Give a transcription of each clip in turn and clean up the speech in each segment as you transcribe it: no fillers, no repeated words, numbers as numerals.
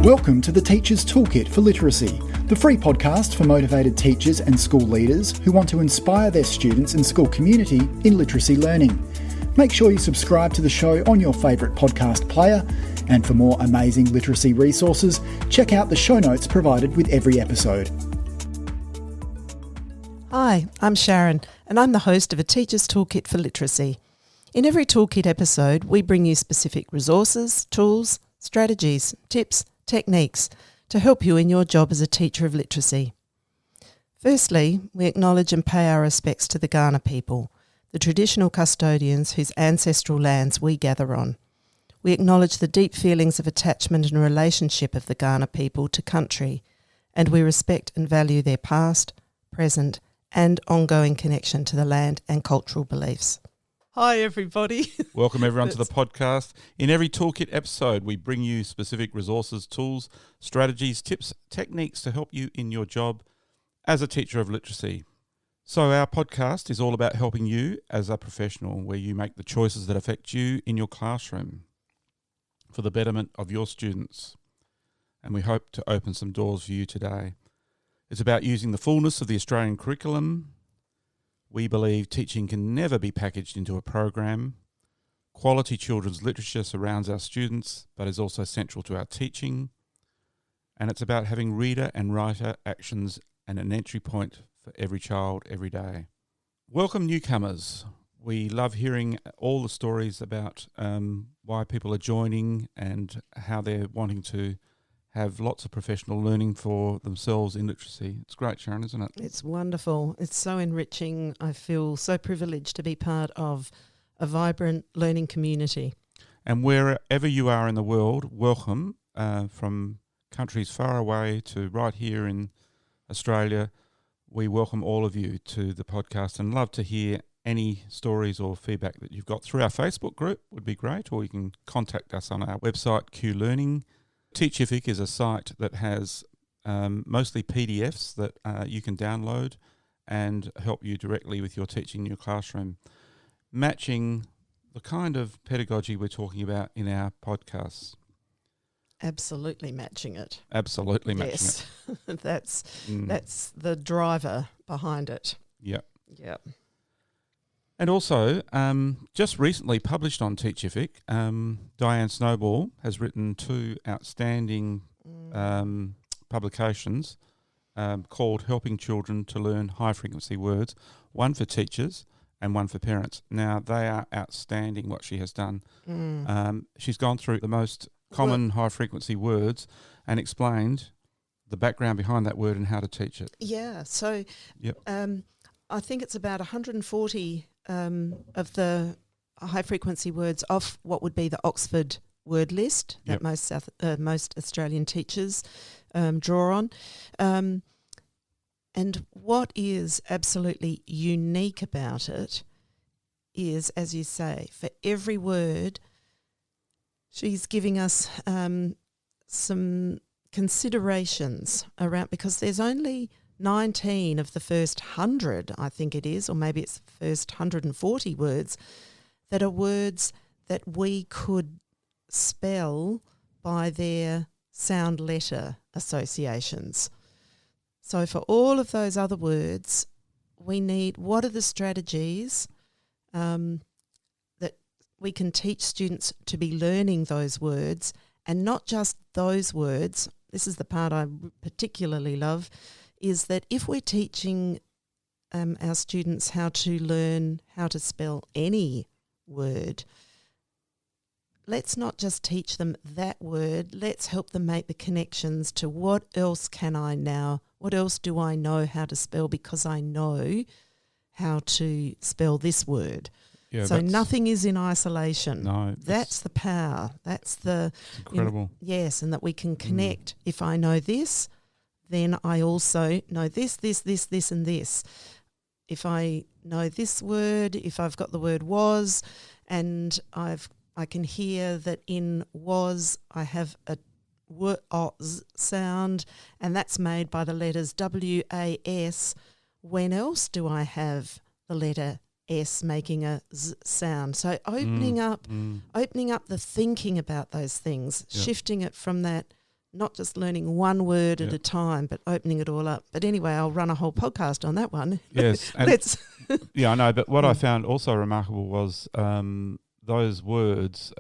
Welcome to the Teacher's Toolkit for Literacy, the free podcast for motivated teachers and school leaders who want to inspire their students and school community in literacy learning. Make sure you subscribe to the show on your favourite podcast player, and for more amazing literacy resources, check out the show notes provided with every episode. Hi, I'm Sharon, and I'm the host of A Teacher's Toolkit for Literacy. In every Toolkit episode, we bring you specific resources, tools, strategies, tips, techniques to help you in your job as a teacher of literacy. Firstly, we acknowledge and pay our respects to the Kaurna people, the traditional custodians whose ancestral lands we gather on. We acknowledge the deep feelings of attachment and relationship of the Kaurna people to country, and we respect and value their past, present, and ongoing connection to the land and cultural beliefs. Hi, everybody. Welcome, everyone, to the podcast. In every Toolkit episode, we bring you specific resources, tools, strategies, tips, techniques to help you in your job as a teacher of literacy. So our podcast is all about helping you as a professional, where you make the choices that affect you in your classroom for the betterment of your students. And we hope to open some doors for you today. It's about using the fullness of the Australian curriculum. We believe teaching can never be packaged into a program. Quality children's literature surrounds our students, but is also central to our teaching. And it's about having reader and writer actions and an entry point for every child every day. Welcome, newcomers. We love hearing all the stories about why people are joining and how they're wanting to have lots of professional learning for themselves in literacy. It's great, Sharon, isn't it? It's wonderful. It's so enriching. I feel so privileged to be part of a vibrant learning community. And wherever you are in the world, welcome, from countries far away to right here in Australia. We welcome all of you to the podcast and love to hear any stories or feedback that you've got through our Facebook group would be great, or you can contact us on our website, Q Learning. Teachific is a site that has mostly PDFs that you can download and help you directly with your teaching in your classroom, matching the kind of pedagogy we're talking about in our podcasts. Absolutely matching it. Absolutely matching it. That's the driver behind it. Yeah. Yeah. And also, just recently published on Teachific, Diane Snowball has written two outstanding publications called Helping Children to Learn High-Frequency Words, one for teachers and one for parents. Now, they are outstanding, what she has done. She's gone through the most common high-frequency words and explained the background behind that word and how to teach it. Yeah, so I think it's about 140 of the high-frequency words off what would be the Oxford word list that most Australian teachers draw on. And what is absolutely unique about it is, as you say, for every word, she's giving us some considerations around, because there's only 19 of the first 100, I think it is, or maybe it's the first 140 words, that are words that we could spell by their sound letter associations. So for all of those other words, we need, what are the strategies that we can teach students to be learning those words, and not just those words. This is the part I particularly love, is that if we're teaching our students how to learn how to spell any word, let's not just teach them that word, let's help them make the connections to what else do I know how to spell, because I know how to spell this word. Yeah, so nothing is in isolation. No, that's the power. That's the incredible. Yes, and that we can connect. If I know this, then I also know this, and this. If I know this word, if I've got the word was, and I can hear that in was I have a was sound, and that's made by the letters W-A-S. When else do I have the letter S making a Z sound? So opening up the thinking about those things, shifting it from that not just learning one word at Yeah. a time, but opening it all up. But anyway, I'll run a whole podcast on that one. Yes. And Let's. yeah, I know. But what I found also remarkable was those words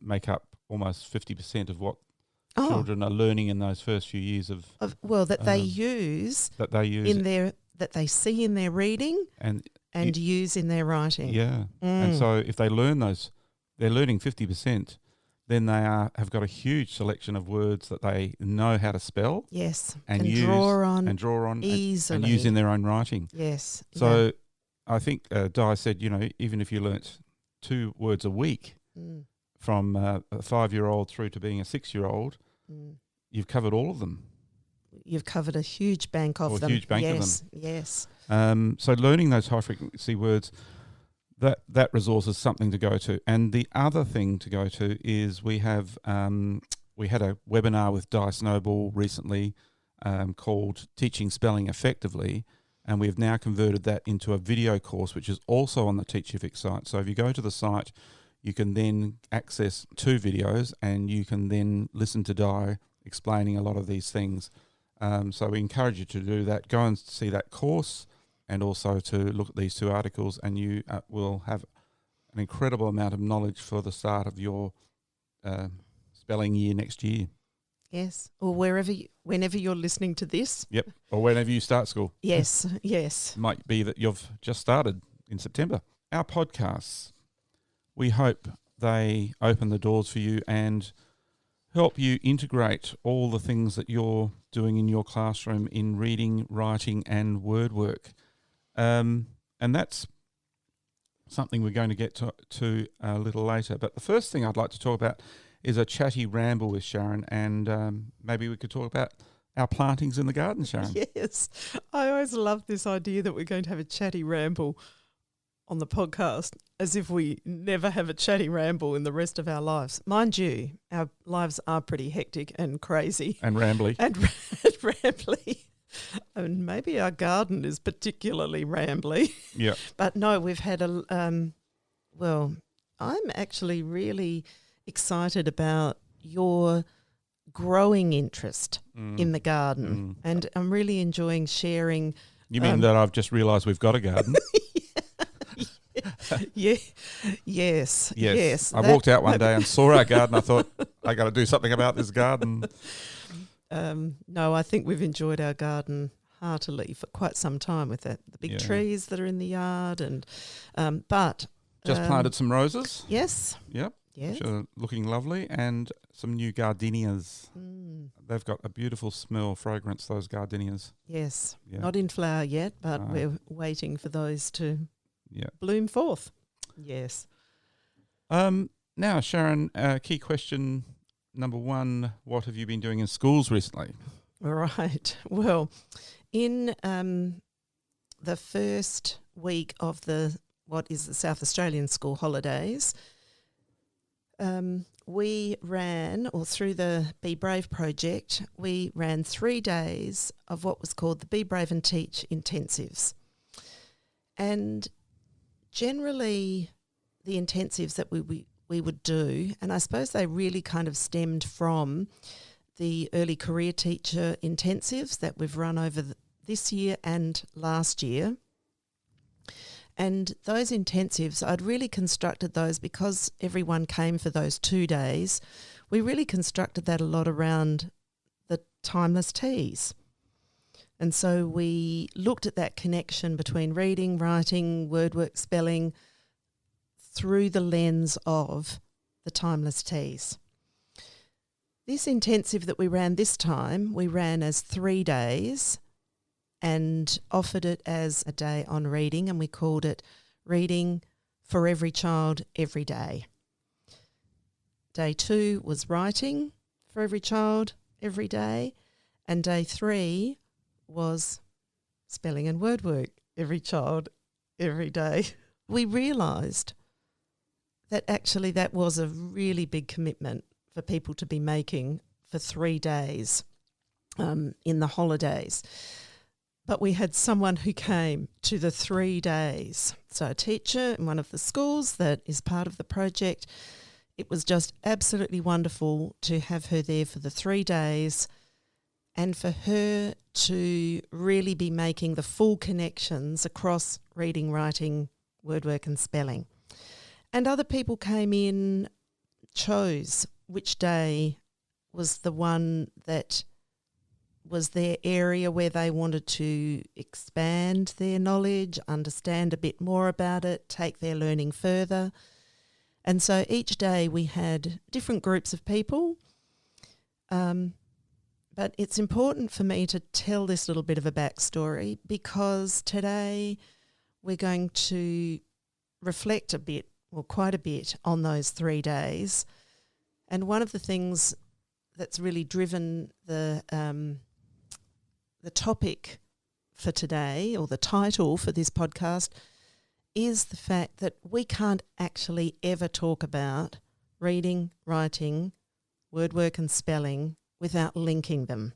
make up almost 50% of what children are learning in those first few years that they use that they use in their that they see in their reading and use in their writing. Yeah. And so if they learn those, they're learning 50%, then they have got a huge selection of words that they know how to spell. Yes. And can use draw on easily. And use in their own writing. Yes. So I think Di said, even if you learnt 2 words a week from a 5-year-old through to being a 6-year-old, you've covered all of them. You've covered a huge bank of them. A huge bank of them. Yes. So learning those high frequency words, that resource is something to go to. And the other thing to go to is we had a webinar with Di Snowball recently called Teaching Spelling Effectively, and we've now converted that into a video course, which is also on the Teachific site. So if you go to the site, you can then access 2 videos, and you can then listen to Di explaining a lot of these things. So we encourage you to do that. Go and see that course, and also to look at these 2 articles, and you will have an incredible amount of knowledge for the start of your spelling year next year. Yes, or whenever you're listening to this. Yep, or whenever you start school. Yes, yes. Might be that you've just started in September. Our podcasts, we hope they open the doors for you and help you integrate all the things that you're doing in your classroom in reading, writing and word work. And that's something we're going to get to a little later. But the first thing I'd like to talk about is a chatty ramble with Sharon, and maybe we could talk about our plantings in the garden, Sharon. Yes. I always love this idea that we're going to have a chatty ramble on the podcast, as if we never have a chatty ramble in the rest of our lives. Mind you, our lives are pretty hectic and crazy. And rambly. And rambly. And maybe our garden is particularly rambly. Yeah. But no, we've had I'm actually really excited about your growing interest in the garden. And I'm really enjoying sharing. You mean that I've just realised we've got a garden? Yeah. Yes. I walked out one day and saw our garden. I thought, I got to do something about this garden. No, I think we've enjoyed our garden heartily for quite some time with the big trees that are in the yard, and just planted some roses. Yes. Yep. Yes. Which are looking lovely, and some new gardenias. They've got a beautiful smell, fragrance, those gardenias. Yes. Yeah. Not in flower yet, but we're waiting for those to Yeah. bloom forth. Yes. Now, Sharon, key question number 1, what have you been doing in schools recently? Right. Well, in the first week of the South Australian school holidays, we ran, or through the Be Brave project, we ran 3 days of what was called the Be Brave and Teach intensives. And generally the intensives that we would do, and I suppose they really kind of stemmed from the early career teacher intensives that we've run over this year and last year. And those intensives, I'd really constructed those because everyone came for those 2 days. We really constructed that a lot around the timeless T's. And so we looked at that connection between reading, writing, word work, spelling through the lens of the timeless T's. This intensive that we ran this time, we ran as 3 days and offered it as a day on reading, and we called it Reading for Every Child Every Day. Day 2 was Writing for Every Child Every Day, and day 3 was Spelling and Word Work Every Child Every Day. We realised that actually that was a really big commitment for people to be making for 3 days in the holidays. But we had someone who came to the 3 days. So a teacher in one of the schools that is part of the project it was just absolutely wonderful to have her there for the 3 days and for her to really be making the full connections across reading, writing, word work and spelling. And other people came in, chose which day was the one that was their area where they wanted to expand their knowledge, understand a bit more about it, take their learning further. And so each day we had different groups of people. But it's important for me to tell this little bit of a backstory because today we're going to reflect a bit, well, quite a bit, on those 3 days. And one of the things that's really driven the topic for today, or the title for this podcast, is the fact that we can't actually ever talk about reading, writing, word work and spelling without linking them.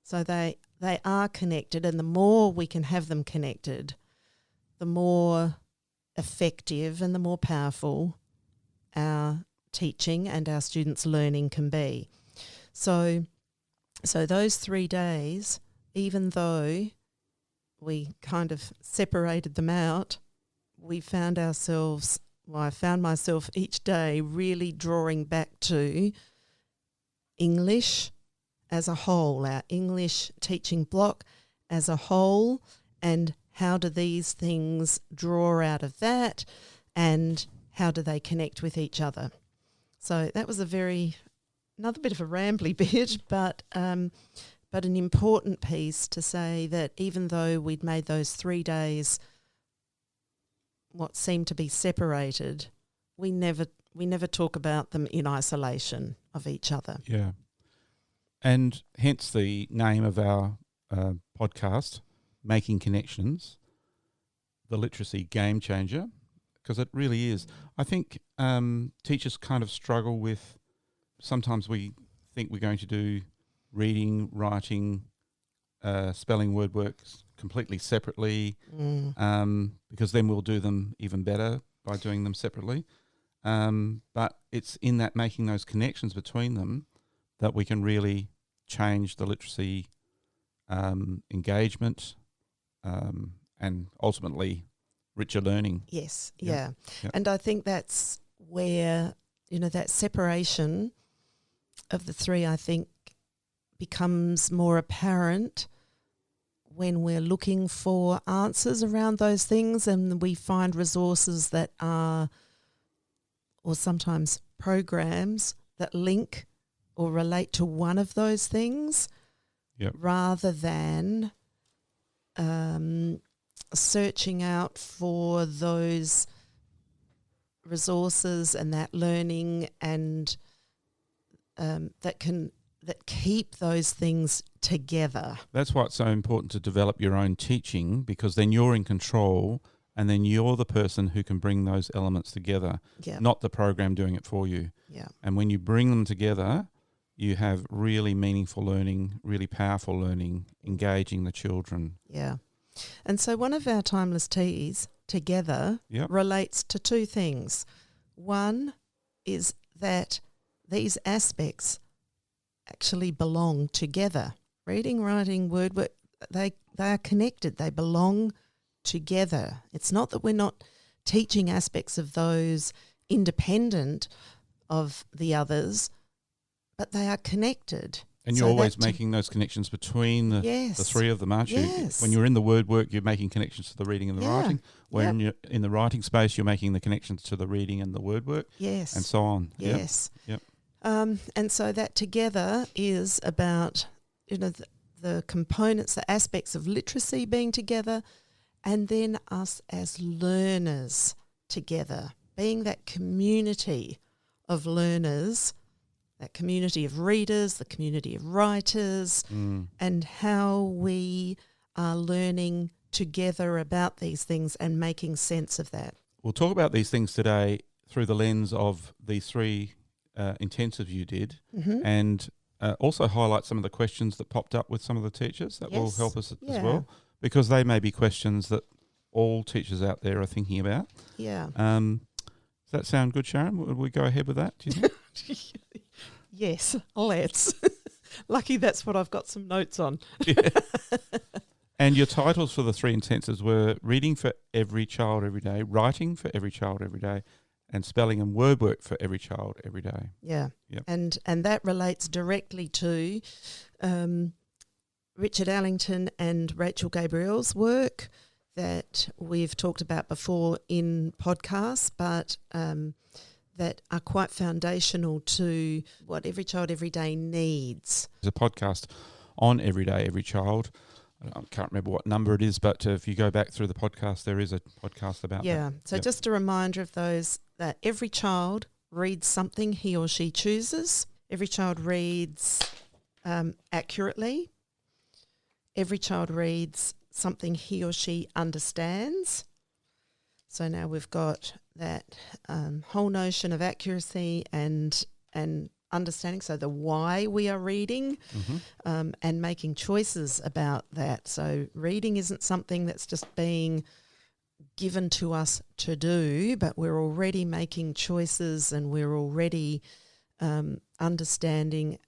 So they are connected, and the more we can have them connected, the more effective and the more powerful our teaching and our students' learning can be. So those 3 days, even though we kind of separated them out, we found ourselves, well, I found myself each day really drawing back to English as a whole, our English teaching block as a whole, and how do these things draw out of that, and how do they connect with each other. So that was another bit of a rambly bit, but an important piece to say that even though we'd made those 3 days what seemed to be separated, we never talk about them in isolation of each other. Yeah. And hence the name of our podcast, Making Connections, the Literacy Game Changer, because it really is. I think teachers kind of struggle with, sometimes we think we're going to do reading, writing, spelling, word work completely separately, because then we'll do them even better by doing them separately. But it's in that making those connections between them that we can really change the literacy engagement and ultimately richer learning. Yes, yeah. And I think that's where, that separation of the three, I think, becomes more apparent when we're looking for answers around those things, and we find resources that are, or sometimes programs that link or relate to one of those things, rather than searching out for those resources and that learning and that keep those things together. That's why it's so important to develop your own teaching, because then you're in control and then you're the person who can bring those elements together, not the program doing it for you. Yeah. And when you bring them together, you have really meaningful learning, really powerful learning, engaging the children. Yeah. And so one of our timeless teas together relates to two things. One is that these aspects actually belong together. Reading, writing, word work, they are connected. They belong together. It's not that we're not teaching aspects of those independent of the others, but they are connected. And you're always making those connections between the three of them, aren't you? Yes. When you're in the word work, you're making connections to the reading and the writing. When you're in the writing space, you're making the connections to the reading and the word work. Yes. And so on. Yes. Yep. And so that together is about, the components, the aspects of literacy being together, and then us as learners together, being that community of learners, that community of readers, the community of writers, and how we are learning together about these things and making sense of that. We'll talk about these things today through the lens of these three intensives you did, and also highlight some of the questions that popped up with some of the teachers. That will help us as well, because they may be questions that all teachers out there are thinking about. Yeah. that sound good, Sharon? Would we go ahead with that, do you think? Yes, let's. Lucky that's what I've got some notes on. Yeah. And your titles for the 3 intensives were Reading for Every Child Every Day, Writing for Every Child Every Day, and Spelling and Word Work for Every Child Every Day. Yeah. Yep. And that relates directly to Richard Allington and Rachel Gabriel's work that we've talked about before in podcasts, but that are quite foundational to what Every Child Every Day needs. There's a podcast on Every Day, Every Child. I can't remember what number it is, but if you go back through the podcast, there is a podcast about that. Yeah, so just a reminder of those, that every child reads something he or she chooses. Every child reads accurately. Every child reads something he or she understands. So now we've got that whole notion of accuracy and understanding, so the why we are reading, and making choices about that. So reading isn't something that's just being given to us to do, but we're already making choices and we're already understanding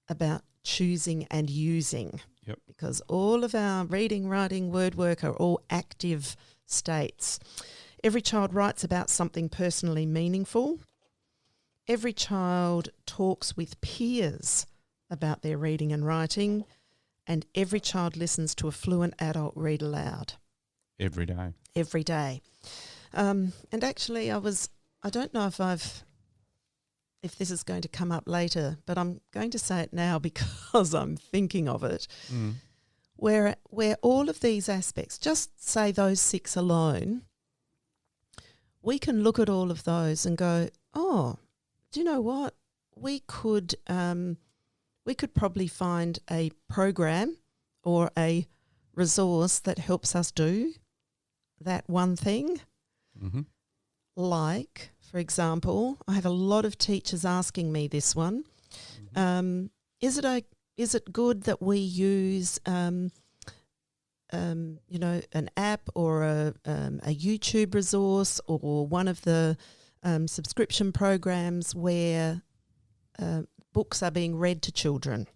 about choosing and using. Yep. Because all of our reading, writing, word work are all active states. Every child writes about something personally meaningful. Every child talks with peers about their reading and writing, and every child listens to a fluent adult read aloud. Every day. Every day. And actually I don't know if this is going to come up later, but I'm going to say it now because I'm thinking of it, where all of these aspects, just say those 6 alone, we can look at all of those and go, oh, do you know what? We could probably find a program or a resource that helps us do that one thing. Mm-hmm. Like, for example, I have a lot of teachers asking me this one. Is it good that we use an app or a YouTube resource or one of the subscription programs where books are being read to children?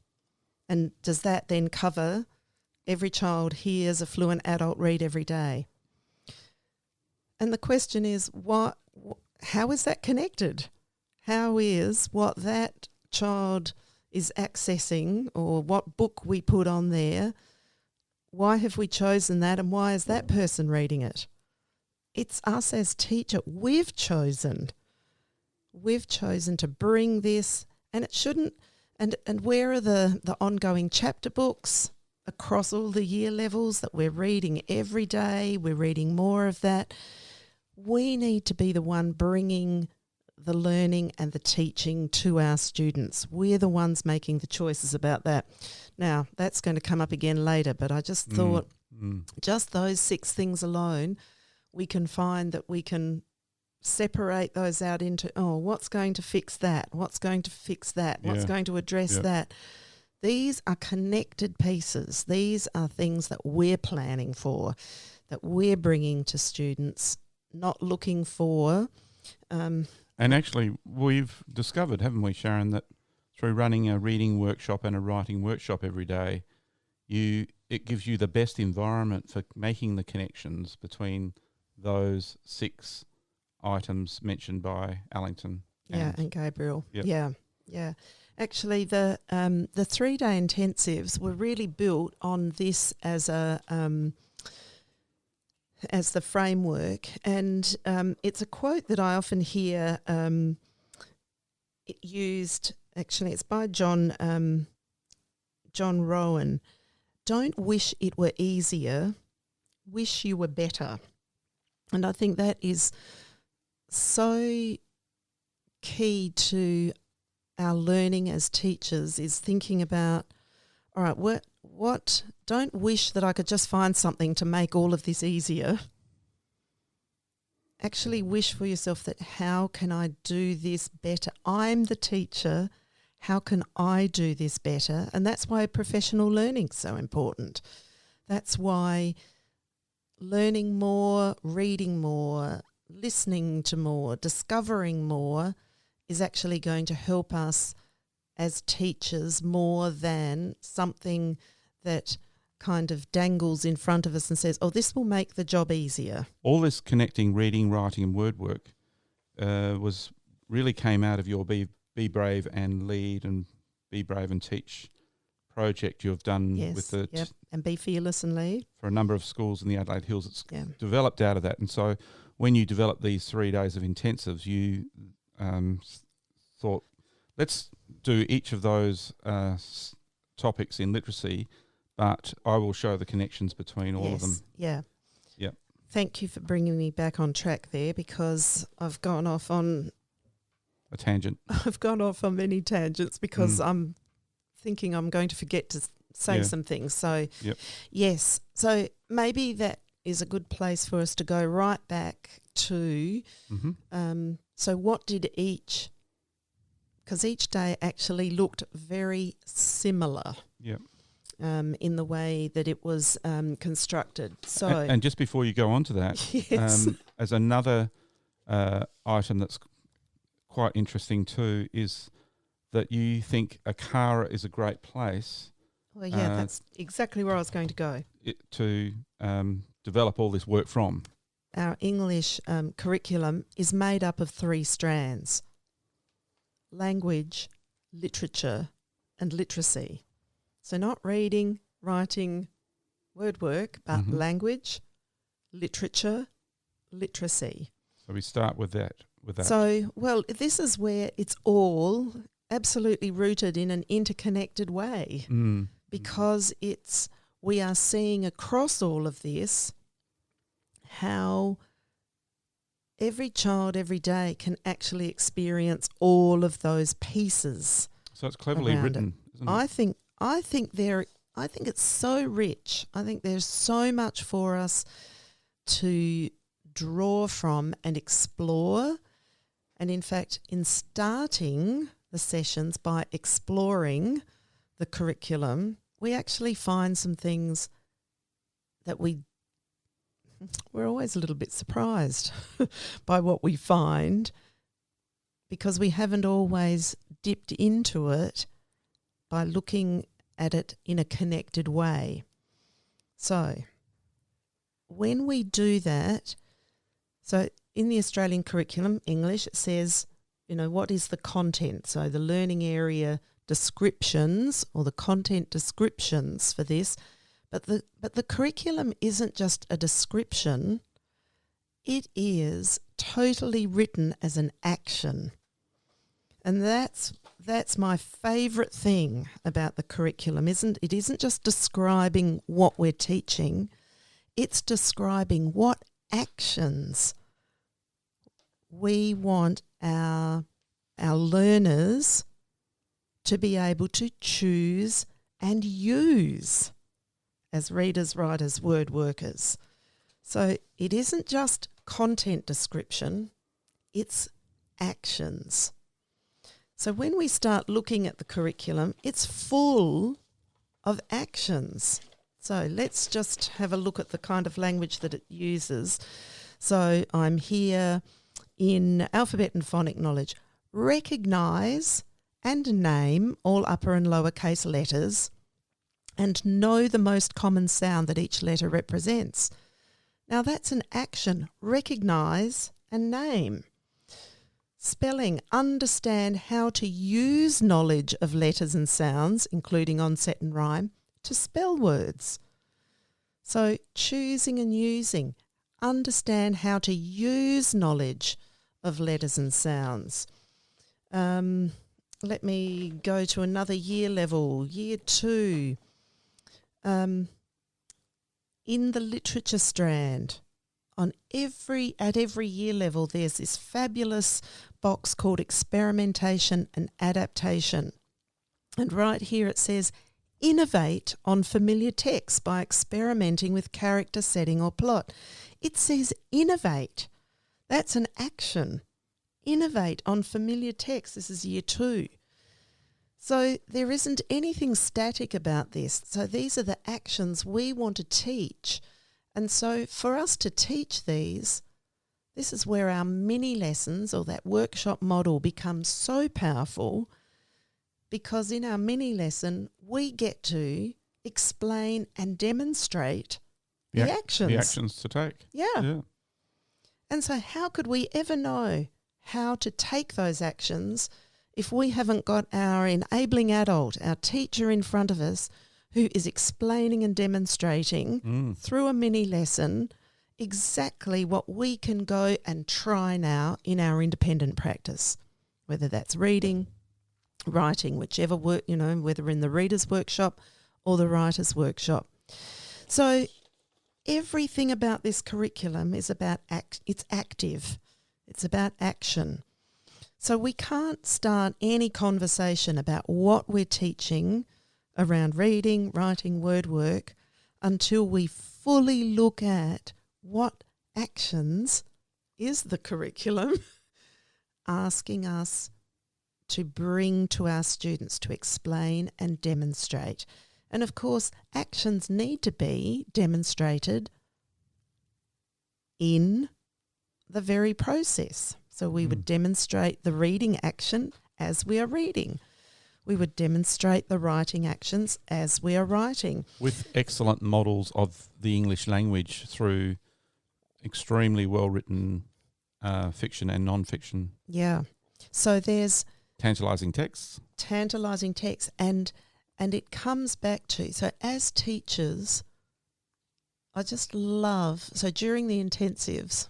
And does that then cover every child hears a fluent adult read every day? And the question is, how is that connected? How is what that child is accessing or what book we put on there, why have we chosen that and why is that person reading it? It's us as teacher. We've chosen to bring this, and it shouldn't. And where are the ongoing chapter books across all the year levels that we're reading every day? We're reading more of that. We need to be the one bringing the learning and the teaching to our students. We're the ones making the choices about that. Now, that's going to come up again later, but I just thought just those 6 things alone, we can find that we can separate those out into, what's going to fix that? What's going to fix that? What's going to address that? These are connected pieces. These are things that we're planning for, that we're bringing to students, not looking for. And actually, we've discovered, haven't we, Sharon, that through running a reading workshop and a writing workshop every day, it gives you the best environment for making the connections between those 6 items mentioned by Allington. And Gabriel. Yep. Yeah. Actually, the 3-day intensives were really built on this as the framework, and it's a quote that I often hear used. Actually, it's by John Rowan. Don't wish it were easier, wish you were better. And I think that is so key to our learning as teachers, is thinking about, all right, what don't wish that I could just find something to make all of this easier. Actually wish for yourself that, how can I do this better? I'm the teacher. How can I do this better? And that's why professional learning is so important. That's why learning more, reading more, listening to more, discovering more is actually going to help us as teachers more than something that kind of dangles in front of us and says, oh, this will make the job easier. All this connecting reading, writing and word work really came out of your Be Brave and Lead and Be Brave and Teach project you've done with it. Yep. And Be Fearless and Lead. For a number of schools in the Adelaide Hills. It's developed out of that. And so when you developed these 3 days of intensives, you thought, let's do each of those topics in literacy, but I will show the connections between all of them. Yeah. Yep. Thank you for bringing me back on track there, because I've gone off on a tangent. I've gone off on many tangents because I'm thinking I'm going to forget to say some things. So, yes. So maybe that is a good place for us to go right back to, so what did each, because each day actually looked very similar. Yep. In the way that it was constructed. So, and just before you go on to that, as another item that's quite interesting too is that you think ACARA is a great place. Well, that's exactly where I was going to go. To develop all this work from. Our English curriculum is made up of 3 strands: language, literature, and literacy. So not reading, writing, word work, but language, literature, literacy. So we start with that. So, well, this is where it's all absolutely rooted in an interconnected way, because we are seeing across all of this how every child every day can actually experience all of those pieces. So it's cleverly written, isn't it? I think it's so rich. I think there's so much for us to draw from and explore. And in fact, in starting the sessions by exploring the curriculum, we actually find some things that we're always a little bit surprised by what we find, because we haven't always dipped into it by looking at it in a connected way. So when we do that, so in the Australian curriculum, English, it says, what is the content? So the learning area descriptions or the content descriptions for this, but the curriculum isn't just a description, it is totally written as an action. And that's my favourite thing about the curriculum. It isn't just describing what we're teaching, it's describing what actions we want our learners to be able to choose and use as readers, writers, word workers. So it isn't just content description, it's actions. So when we start looking at the curriculum, it's full of actions. So let's just have a look at the kind of language that it uses. So I'm here in alphabet and phonic knowledge. Recognise and name all upper and lowercase letters and know the most common sound that each letter represents. Now that's an action. Recognise and name. Spelling, understand how to use knowledge of letters and sounds, including onset and rhyme, to spell words. So choosing and using, understand how to use knowledge of letters and sounds. Let me go to another year level, year 2. In the literature strand, at every year level, there's this fabulous box called experimentation and adaptation. And right here it says, innovate on familiar text by experimenting with character, setting or plot. It says innovate. That's an action. Innovate on familiar text. This is year 2. So there isn't anything static about this. So these are the actions we want to teach. And so for us to teach these, This is where our mini lessons or that workshop model becomes so powerful, because in our mini lesson we get to explain and demonstrate the actions. The actions to take. Yeah. And so how could we ever know how to take those actions if we haven't got our enabling adult, our teacher in front of us, who is explaining and demonstrating through a mini lesson exactly what we can go and try now in our independent practice, whether that's reading, writing, whichever work, whether in the reader's workshop or the writer's workshop. So everything about this curriculum is about it's active. It's about action. So we can't start any conversation about what we're teaching around reading, writing, word work until we fully look at what actions is the curriculum asking us to bring to our students to explain and demonstrate. And of course, actions need to be demonstrated in the very process. So we would demonstrate the reading action as we are reading. We would demonstrate the writing actions as we are writing. With excellent models of the English language through extremely well-written fiction and non-fiction. Yeah. So there's Tantalising texts. And it comes back to, so as teachers, I just love, so during the intensives,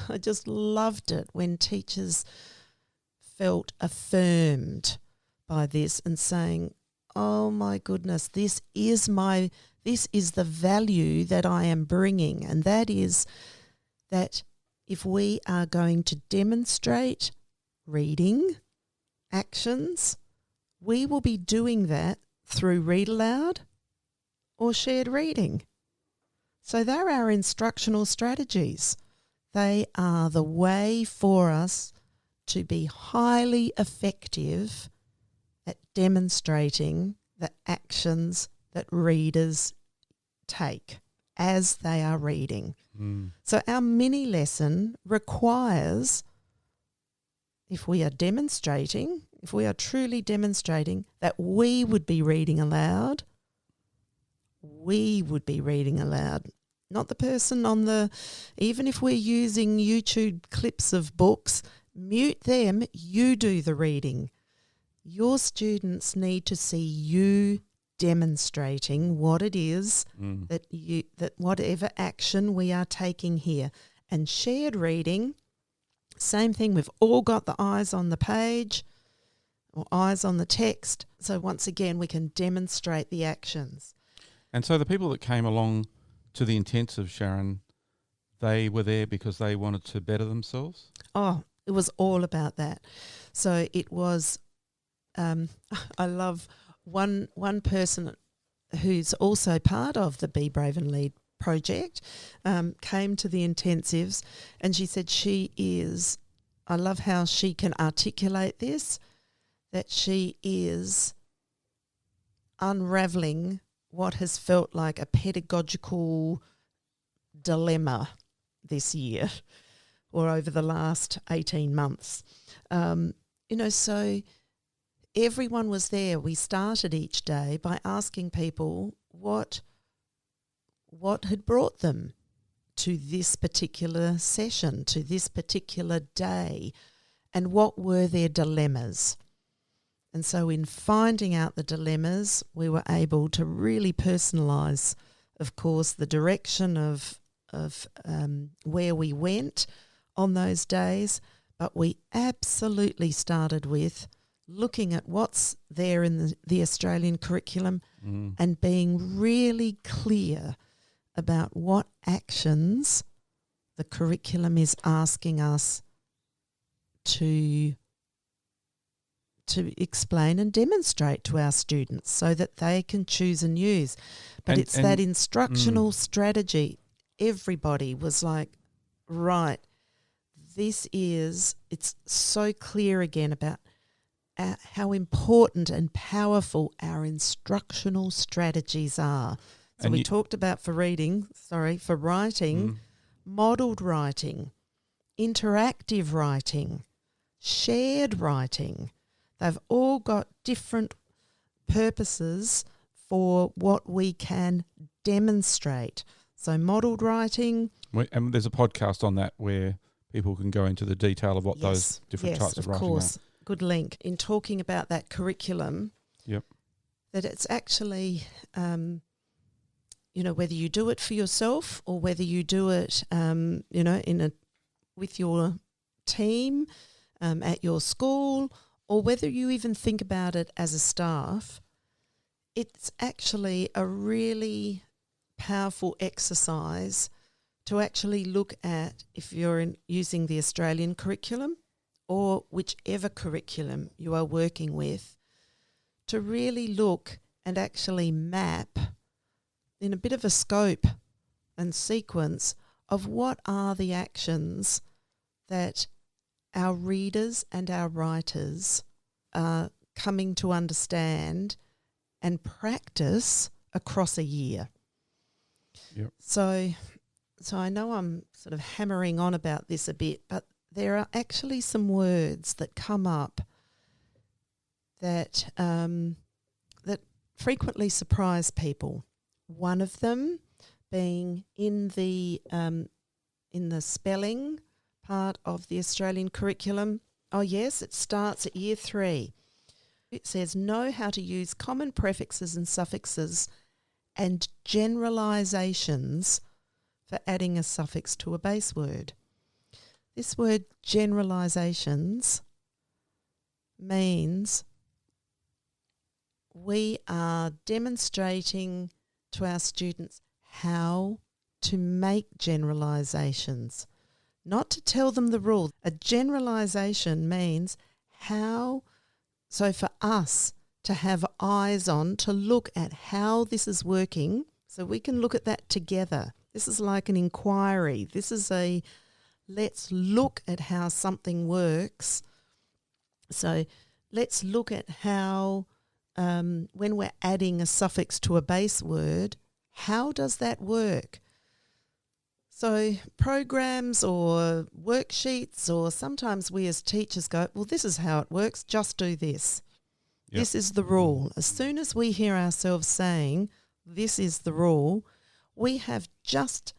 I just loved it when teachers felt affirmed by this and saying, oh my goodness, this is the value that I am bringing. And that is that if we are going to demonstrate reading actions, we will be doing that through read aloud or shared reading. So they're our instructional strategies. They are the way for us to be highly effective at demonstrating the actions that readers take as they are reading. So our mini lesson requires, if we are truly demonstrating that we would be reading aloud, not the person even if we're using YouTube clips of books, mute them, you do the reading. Your students need to see you demonstrating what it is that whatever action we are taking here. And shared reading, same thing, we've all got the eyes on the page or eyes on the text. So once again, we can demonstrate the actions. And so the people that came along to the intensive, Sharon, they were there because they wanted to better themselves? Oh, it was all about that. So it was, I love one person who's also part of the Be Brave and Lead project, came to the intensives, and she said I love how she can articulate this, that she is unravelling what has felt like a pedagogical dilemma this year or over the last 18 months. So everyone was there. We started each day by asking people what had brought them to this particular session, to this particular day, and what were their dilemmas. And so in finding out the dilemmas, we were able to really personalise, of course, the direction of where we went on those days. But we absolutely started with looking at what's there in the Australian curriculum and being really clear about what actions the curriculum is asking us to explain and demonstrate to our students so that they can choose and use. But it's that instructional strategy. Everybody was like, right, it's so clear again about how important and powerful our instructional strategies are. So we talked about for writing, modelled writing. interactive writing, shared writing. They've all got different purposes for what we can demonstrate. So modelled writing. And there's a podcast on that where people can go into the detail of what those different types of writing course. Good link. In talking about that curriculum, Yep. that it's actually, whether you do it for yourself or whether you do it, with your team at your school, or whether you even think about it as a staff, it's actually a really powerful exercise to actually look at, if you're using the Australian curriculum or whichever curriculum you are working with, to really look and actually map in a bit of a scope and sequence of what are the actions that our readers and our writers are coming to understand and practice across a year. Yep. So I know I'm sort of hammering on about this a bit, but there are actually some words that come up that that frequently surprise people. One of them being in the spelling part of the Australian curriculum. Oh yes, it starts at year 3. It says know how to use common prefixes and suffixes and generalisations for adding a suffix to a base word. This word generalisations means we are demonstrating to our students how to make generalisations, not to tell them the rule. A generalisation means how, so for us to have eyes on, to look at how this is working, so we can look at that together. This is like an inquiry. This is a let's look at how something works. So let's look at how when we're adding a suffix to a base word, how does that work? So programs or worksheets, or sometimes we as teachers go, well, this is how it works, just do this. Yep. This is the rule. As soon as we hear ourselves saying, this is the rule, we have just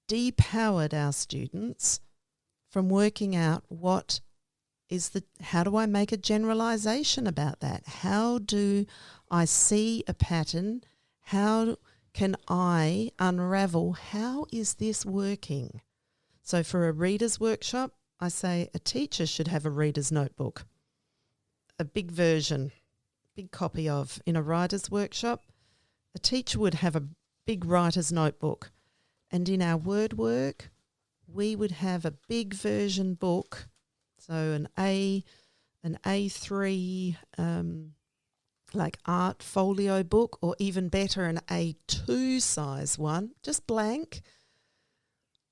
depowered our students from working out how do I make a generalisation about that? How do I see a pattern? How can I unravel how is this working? So for a reader's workshop, I say a teacher should have a reader's notebook, a big version, big copy of. In a writer's workshop, a teacher would have a big writer's notebook. And in our word work, we would have a big version book, so an A3 like art folio book, or even better, an A2 size one, just blank,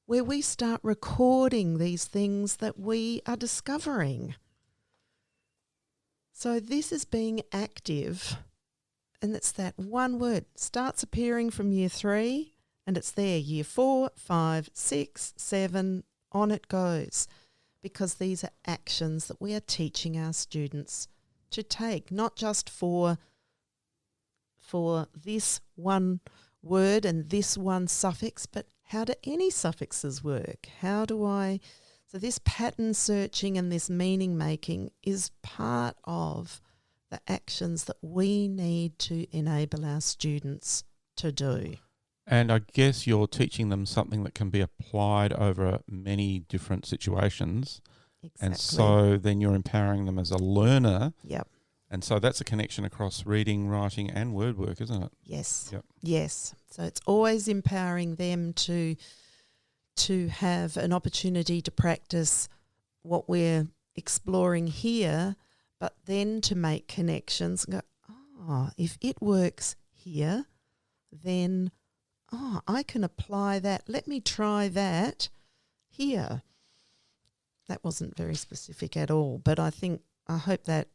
where we start recording these things that we are discovering. So this is being active, and it's that one word. Starts appearing from year 3, and it's there, year 4, 5, 6, 7, on it goes, because these are actions that we are teaching our students to take, not just for this one word and this one suffix, but how do any suffixes work? So this pattern searching and this meaning making is part of the actions that we need to enable our students to do. And I guess you're teaching them something that can be applied over many different situations. Exactly. And so then you're empowering them as a learner. Yep. And so that's a connection across reading, writing and word work, isn't it? Yes. Yep. Yes. So it's always empowering them to have an opportunity to practice what we're exploring here, but then to make connections and go, if it works here, then I can apply that. Let me try that here. That wasn't very specific at all, but I hope that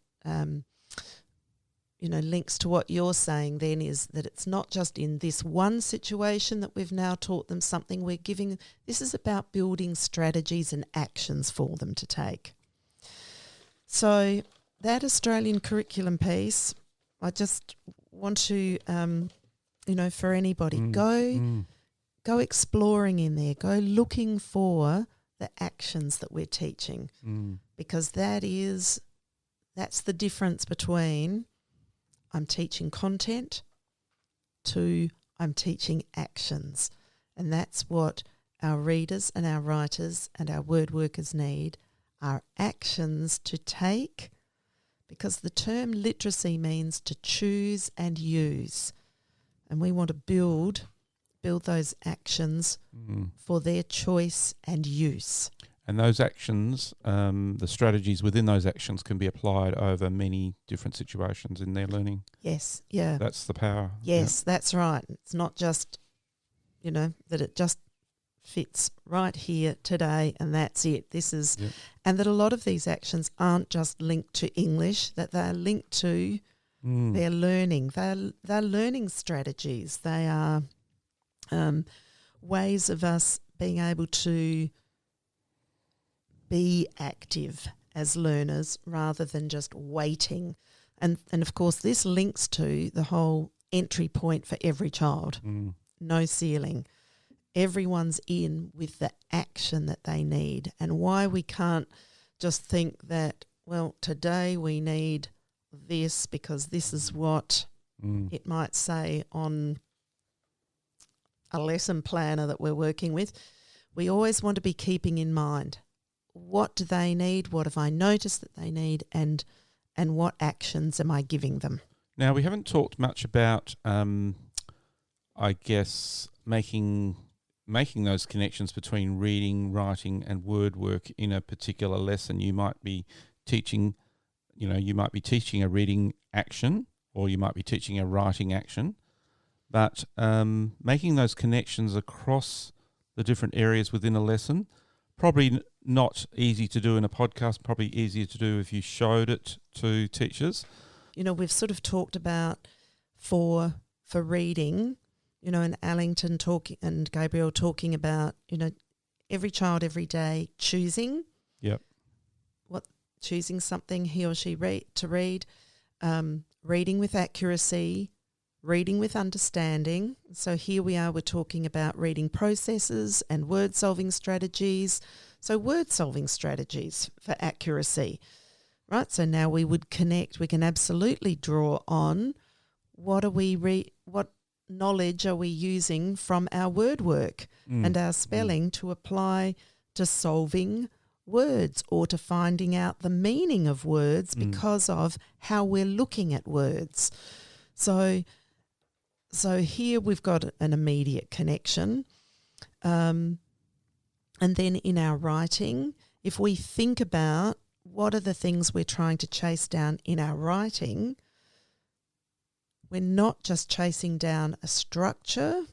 links to what you're saying then is that it's not just in this one situation that we've now taught them something. This is about building strategies and actions for them to take. So that Australian curriculum piece, I just want to, for anybody, go exploring in there, go looking for the actions that we're teaching, because that's the difference between I'm teaching content to I'm teaching actions. And that's what our readers and our writers and our word workers need, are actions to take, because the term literacy means to choose and use. And we want to build those actions for their choice and use. And those actions, the strategies within those actions can be applied over many different situations in their learning. Yes, yeah. That's the power. Yes, that's right. It's not just, that it just fits right here today and that's it. And that a lot of these actions aren't just linked to English, that they're linked to their learning. They're learning strategies. They are ways of us being able to be active as learners rather than just waiting. And of course, this links to the whole entry point for every child. No ceiling. Everyone's in with the action that they need, and why we can't just think that, well, today we need this because this is what it might say on a lesson planner that we're working with. We always want to be keeping in mind, what do they need? What have I noticed that they need? And what actions am I giving them? Now, we haven't talked much about, I guess, making those connections between reading, writing and word work in a particular lesson. You might be teaching, a reading action, or you might be teaching a writing action, but making those connections across the different areas within a lesson, probably not easy to do in a podcast, probably easier to do if you showed it to teachers. We've sort of talked about for reading, and Allington and Gabriel talking about, every child every day choosing. Yep. Choosing something he or she to read, reading with accuracy, reading with understanding. So here we're talking about reading processes and word-solving strategies. So word-solving strategies for accuracy, right? So now we would connect, we can absolutely draw on what knowledge are we using from our word work and our spelling to apply to solving words or to finding out the meaning of words because of how we're looking at words. So here we've got an immediate connection. And then in our writing, if we think about what are the things we're trying to chase down in our writing, we're not just chasing down a structure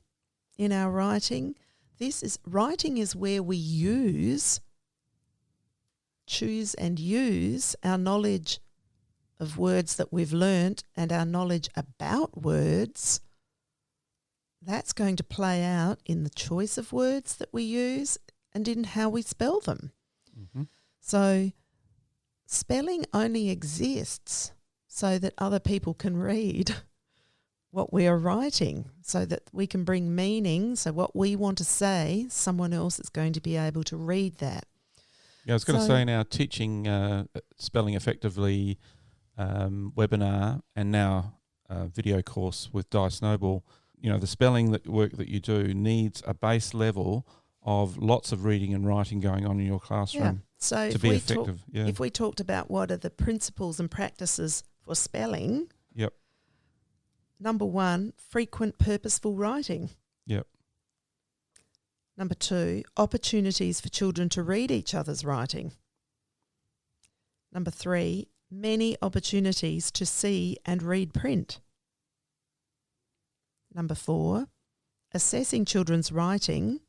in our writing. Writing is where we choose and use our knowledge of words that we've learnt and our knowledge about words. That's going to play out in the choice of words that we use and in how we spell them. Mm-hmm. So spelling only exists so that other people can read what we are writing, so that we can bring meaning. So what we want to say, someone else is going to be able to read that. Yeah, I was going to say, in our teaching spelling effectively webinar and now video course with Die Snowball, the spelling work that you do needs a base level of lots of reading and writing going on in your classroom. Yeah. So to be effective. If we talked about what are the principles and practices for spelling, yep. Number 1, frequent purposeful writing. Yep. Number 2, opportunities for children to read each other's writing. Number 3, many opportunities to see and read print. Number 4, assessing children's writing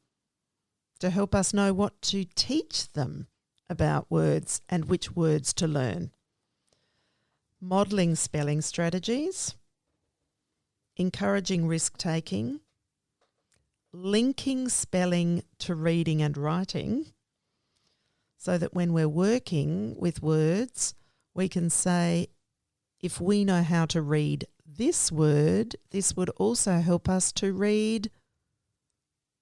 to help us know what to teach them about words and which words to learn. modelling spelling strategies, encouraging risk-taking, linking spelling to reading and writing, so that when we're working with words, we can say, if we know how to read this word, this would also help us to read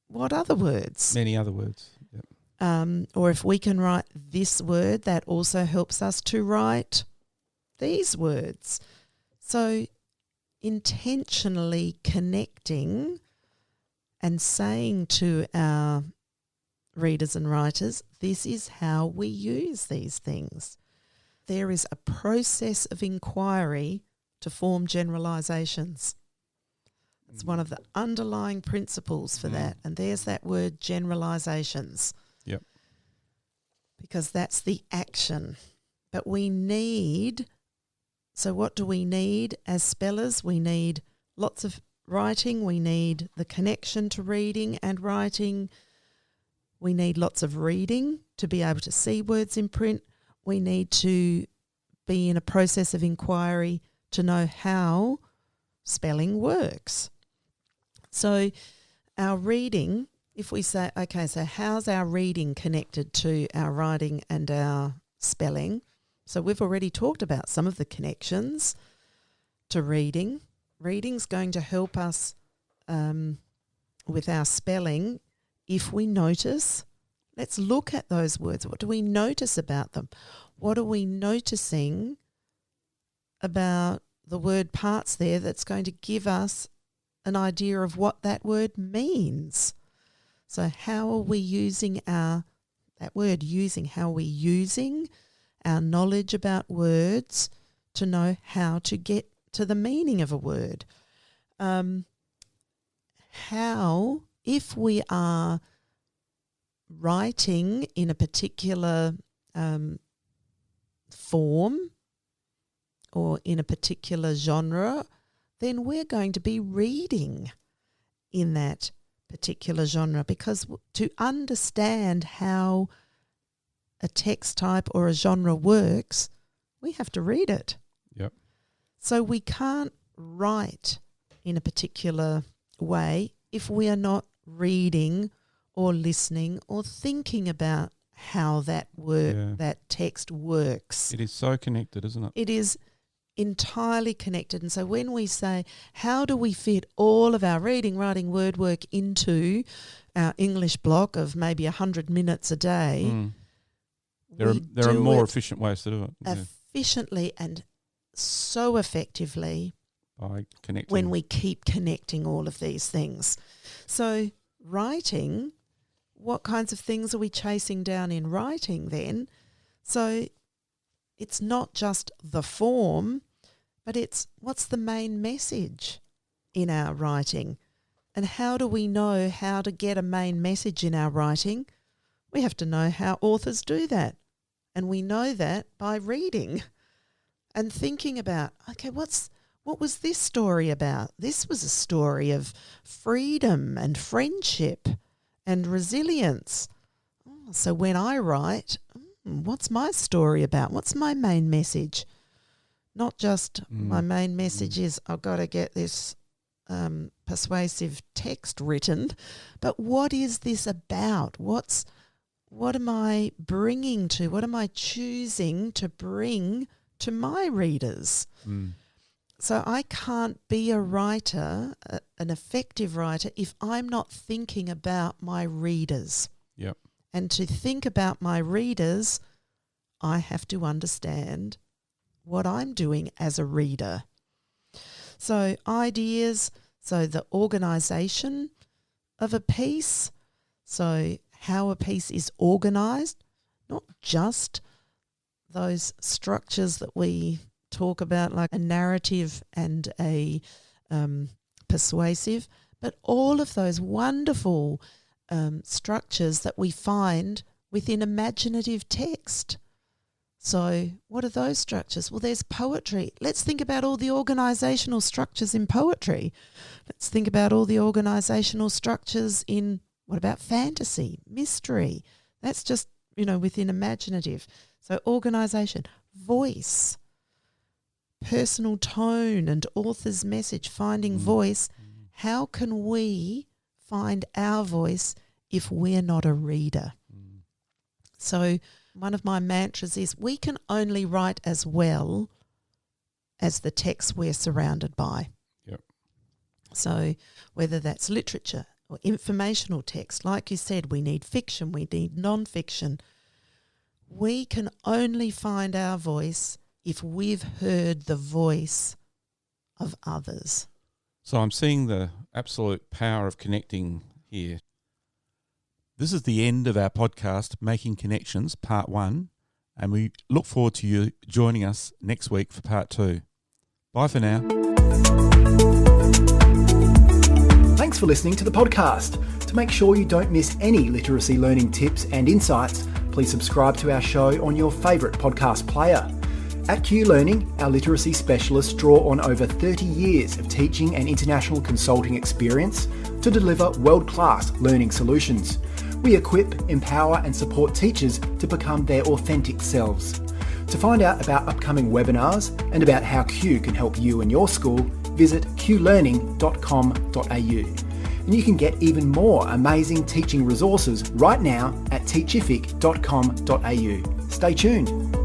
what other words? Many other words. Yep. Or if we can write this word, that also helps us to write these words. So intentionally connecting and saying to our readers and writers, this is how we use these things. There is a process of inquiry to form generalisations. It's one of the underlying principles for that. And there's that word, generalisations. Yep. Because that's the action. But we need, so what do we need as spellers? We need lots of writing. We need the connection to reading and writing. We need lots of reading to be able to see words in print. We need to be in a process of inquiry to know how spelling works. So our reading, if we say, okay, so how's our reading connected to our writing and our spelling? So we've already talked about some of the connections to reading. Reading's going to help us with our spelling if we notice. Let's look at those words. What do we notice about them? What are we noticing about the word parts there that's going to give us an idea of what that word means? So how are we using how are we using our knowledge about words to know how to get to the meaning of a word? How, if we are writing in a particular form or in a particular genre, then we're going to be reading in that particular genre, because to understand how a text type or a genre works, we have to read it. Yep. So we can't write in a particular way if we are not reading or listening or thinking about how that that text works. It is so connected, isn't it? It is entirely connected. And so when we say, how do we fit all of our reading, writing, word work into our English block of maybe 100 minutes a day? There are more efficient ways to do it. Efficiently and so effectively By connecting. when we keep connecting all of these things. So writing, what kinds of things are we chasing down in writing then? So it's not just the form, but it's what's the main message in our writing? And how do we know how to get a main message in our writing? We have to know how authors do that. And we know that by reading and thinking about, okay, what was this story about? This was a story of freedom and friendship and resilience. So when I write, what's my story about? What's my main message? Not just my main message is I've got to get this persuasive text written, but what is this about? What am I bringing to? What am I choosing to bring to my readers? So I can't be a writer, an effective writer, if I'm not thinking about my readers. Yep. And to think about my readers, I have to understand what I'm doing as a reader. So ideas, so the organisation of a piece, so how a piece is organised, not just those structures that we talk about like a narrative and a persuasive, but all of those wonderful structures that we find within imaginative text. So what are those structures? Well, there's poetry. Let's think about all the organisational structures in poetry. Let's think about all the organisational structures in, what about fantasy, mystery? That's just, within imaginative. So organisation, voice, personal tone and author's message, finding voice. How can we find our voice if we're not a reader? So one of my mantras is we can only write as well as the text we're surrounded by. Yep. So whether that's literature or informational text, like you said, we need fiction, we need non-fiction. We can only find our voice if we've heard the voice of others. So I'm seeing the absolute power of connecting here. This is the end of our podcast, Making Connections, Part 1, and we look forward to you joining us next week for Part 2. Bye for now. Thanks for listening to the podcast. To make sure you don't miss any literacy learning tips and insights, please subscribe to our show on your favourite podcast player. At Q Learning, our literacy specialists draw on over 30 years of teaching and international consulting experience to deliver world-class learning solutions. We equip, empower and support teachers to become their authentic selves. To find out about upcoming webinars and about how Q can help you and your school, visit qlearning.com.au. And you can get even more amazing teaching resources right now at teachific.com.au. Stay tuned.